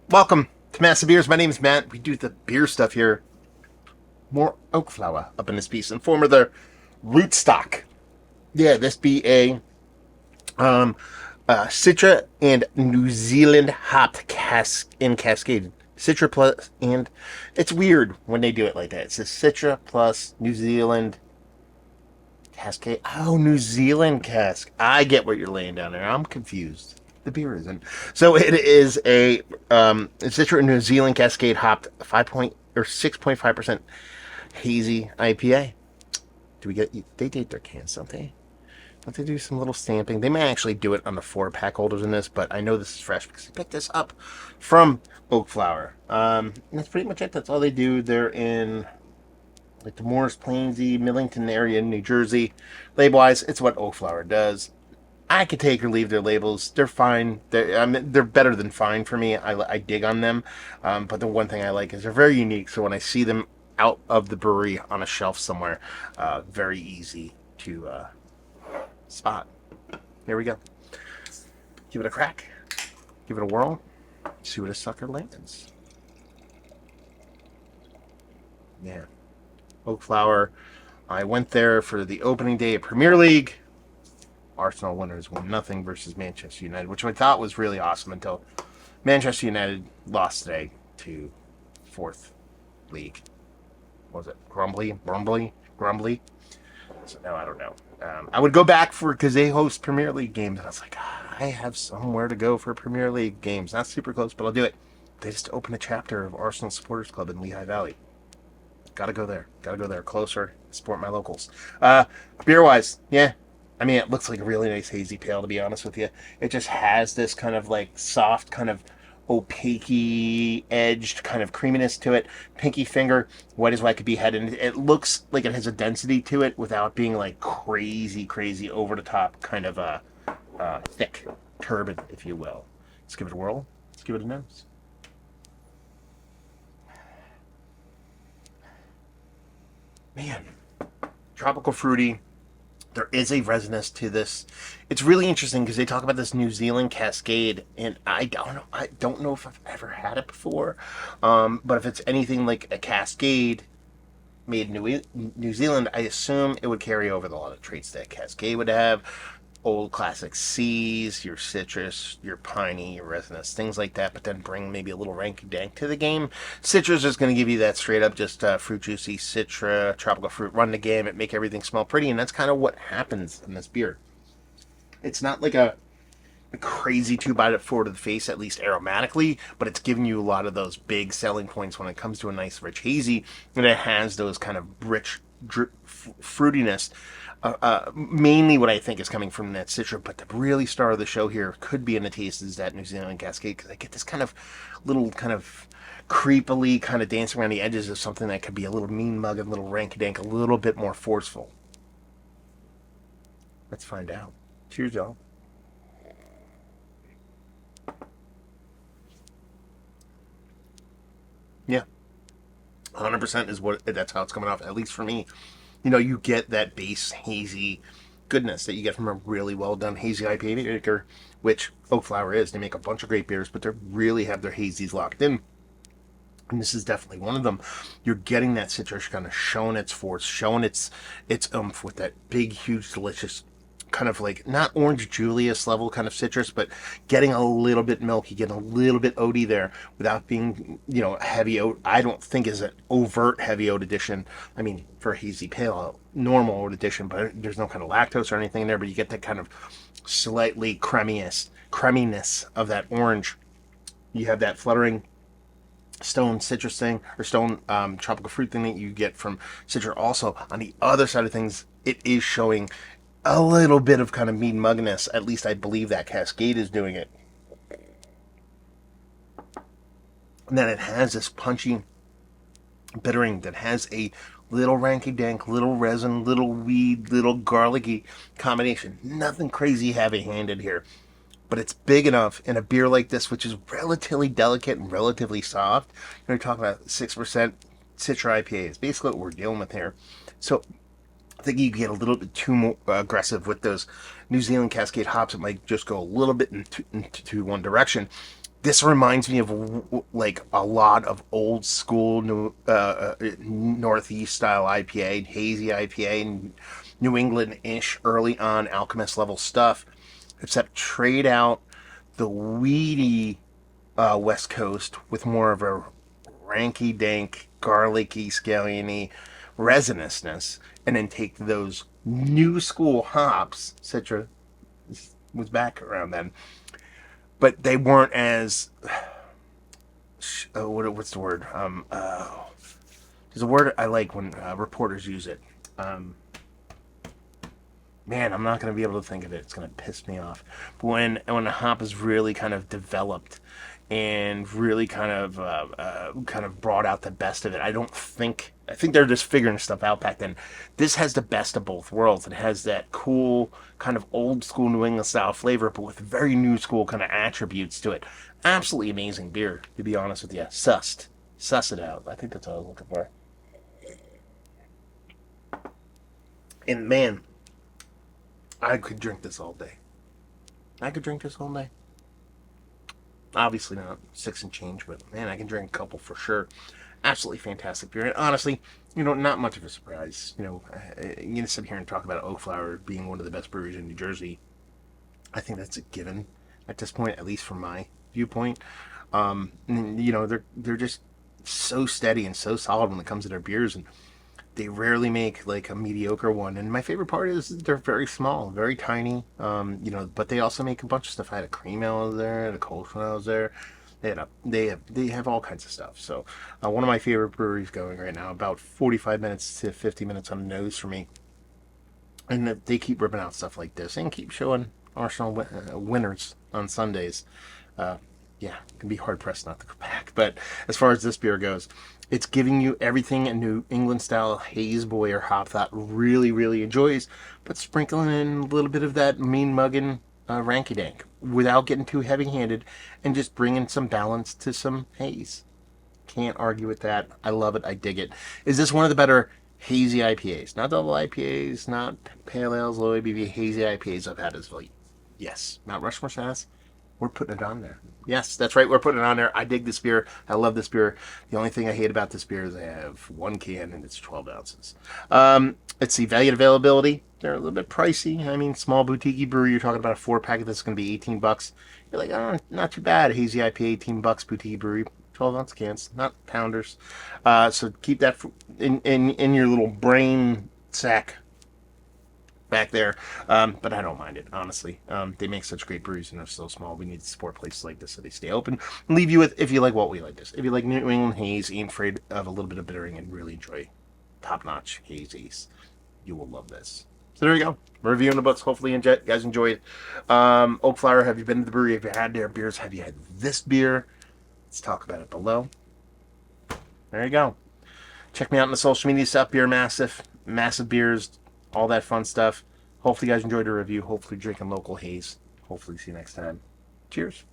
Welcome to Massive Beers. My name is Matt. We do the beer stuff here. More Oakflower up in this piece, and former the Rootstock. Yeah, this be a um, Citra and New Zealand hopped in Cascade. Citra plus, and it's weird when they do it like that. It's a Citra plus New Zealand Cascade. Oh, New Zealand cask. I get what you're laying down there. I'm confused. The beer isn't. So it is a Citra New Zealand Cascade hopped 6.5% hazy IPA. Do we get? They date their cans, don't they? Don't they do some little stamping? They may actually do it on the 4-pack holders in this, but I know this is fresh because I picked this up from Oakflower. And that's pretty much it. That's all they do. They're in like the Morris Plainsy, Millington area in New Jersey. Label wise, it's what Oakflower does. I could take or leave their labels. They're fine. They're better than fine for me. I dig on them. But the one thing I like is they're very unique. So when I see them out of the brewery on a shelf somewhere, very easy to spot. Here we go. Give it a crack. Give it a whirl. See what a sucker lands. Yeah. Oakflower. I went there for the opening day of Premier League. Arsenal winners 1-0 versus Manchester United, which I thought was really awesome until Manchester United lost today to fourth league. What was it Grumbly? So now I don't know. I would go back because they host Premier League games, and I was like, I have somewhere to go for Premier League games. Not super close, but I'll do it. They just opened a chapter of Arsenal Supporters Club in Lehigh Valley. Gotta go there. Closer. Support my locals. Beer wise, yeah. I mean, it looks like a really nice hazy pale, to be honest with you. It just has this kind of like soft, kind of opaque edged kind of creaminess to it. Pinky finger, white as white could be head, and it looks like it has a density to it without being like crazy over the top, kind of thick, turbid, if you will. Let's give it a whirl. Let's give it a nose. Man, tropical fruity. There is a resonance to this. It's really interesting because they talk about this New Zealand Cascade, and I don't know. I don't know if I've ever had it before, but if it's anything like a Cascade made in New Zealand, I assume it would carry over a lot of traits that Cascade would have. Old classic C's, your citrus, your piney, your resinous, things like that, but then bring maybe a little ranky dank to the game. Citrus is going to give you that straight up just fruit juicy citra, tropical fruit, run the gamut, make everything smell pretty, and that's kind of what happens in this beer. It's not like a crazy 2-bite-it-4 to the face, at least aromatically, but it's giving you a lot of those big selling points when it comes to a nice rich hazy, and it has those kind of rich fruitiness. Mainly what I think is coming from that citra, but the really star of the show here could be in the taste is that New Zealand Cascade, because I get this kind of little kind of creepily kind of dancing around the edges of something that could be a little mean mug, a little ranky dank, a little bit more forceful. Let's find out. Cheers, y'all. Yeah, 100% is that's how it's coming off, at least for me. You get that base hazy goodness that you get from a really well done hazy IPA maker, which Oakflower is. They make a bunch of great beers, but they really have their hazies locked in. And this is definitely one of them. You're getting that citrus kind of showing its force, showing its oomph with that big, huge, delicious kind of like not orange Julius level kind of citrus, but getting a little bit milky, getting a little bit oaty there without being, heavy oat. I don't think is an overt heavy oat addition. I mean, for a hazy pale, normal oat addition, but there's no kind of lactose or anything in there, but you get that kind of slightly creaminess of that orange. You have that fluttering stone citrus thing or stone tropical fruit thing that you get from citra. Also, on the other side of things, it is showing a little bit of kind of mean mugginess. At least I believe that Cascade is doing it. And then it has this punchy bittering that has a little ranky dank, little resin, little weed, little garlicky combination. Nothing crazy heavy handed here. But it's big enough in a beer like this, which is relatively delicate and relatively soft. You're talking about 6% Citra IPA. It's basically what we're dealing with here. So I think you get a little bit too more aggressive with those New Zealand Cascade hops. It might just go a little bit into one direction. This reminds me of like a lot of old school Northeast style IPA, hazy IPA, and New England ish early on Alchemist level stuff, except trade out the weedy West Coast with more of a ranky dank, garlicky, scalliony resinousness, and then take those new school hops. Citra was back around then, but they weren't as what's the word? There's a word I like when reporters use it. Um, Man, I'm not going to be able to think of it. It's going to piss me off. But when a hop is really kind of developed and really kind of brought out the best of it, I think they're just figuring stuff out back then. This has the best of both worlds. It has that cool kind of old school New England style flavor, but with very new school kind of attributes to it. Absolutely amazing beer, to be honest with you. Suss it out. I think that's what I was looking for. And man, I could drink this all day. I could drink this all day. Obviously not six and change, but man, I can drink a couple for sure. Absolutely fantastic beer. And honestly, not much of a surprise. You can sit here and talk about Oakflower being one of the best breweries in New Jersey. I think that's a given at this point, at least from my viewpoint. They're just so steady and so solid when it comes to their beers, and they rarely make like a mediocre one. And my favorite part is they're very small, very tiny. But they also make a bunch of stuff. I had a cream ale there, the cold ale there. They have all kinds of stuff. So one of my favorite breweries going right now. About 45 minutes to 50 minutes on the nose for me. And they keep ripping out stuff like this and keep showing Arsenal winners on Sundays. Uh, yeah, it can be hard pressed not to go back. But as far as this beer goes, it's giving you everything a New England style haze boy or hop that really, really enjoys, but sprinkling in a little bit of that mean mugging ranky dank without getting too heavy handed and just bringing some balance to some haze. Can't argue with that. I love it. I dig it. Is this one of the better hazy IPAs? Not double IPAs, not pale ales, low ABV, hazy IPAs I've had as well. Yes. Mount Rushmore says we're putting it on there. Yes, that's right. We're putting it on there. I dig this beer. I love this beer. The only thing I hate about this beer is I have one can and it's 12 ounces. Let's see. Value and availability. They're a little bit pricey. I mean, small boutique brewery. You're talking about a 4 pack that's going to be $18. You're like, oh, not too bad. Hazy IPA, $18. Boutique brewery. 12-ounce cans, not pounders. So keep that in your little brain sack back there. But I don't mind it, honestly. They make such great breweries and they're so small. We need to support places like this so they stay open. Leave you with, if you like what we like this. If you like New England haze, ain't afraid of a little bit of bittering, and really enjoy top-notch hazies, you will love this. So there you go. Reviewing the books. Hopefully you guys enjoy it. Oakflower, have you been to the brewery? Have you had their beers? Have you had this beer? Let's talk about it below. There you go. Check me out on the social media stuff. Beer Massive, Massive Beers, all that fun stuff. Hopefully you guys enjoyed the review. Hopefully drinking local haze. Hopefully see you next time. Cheers.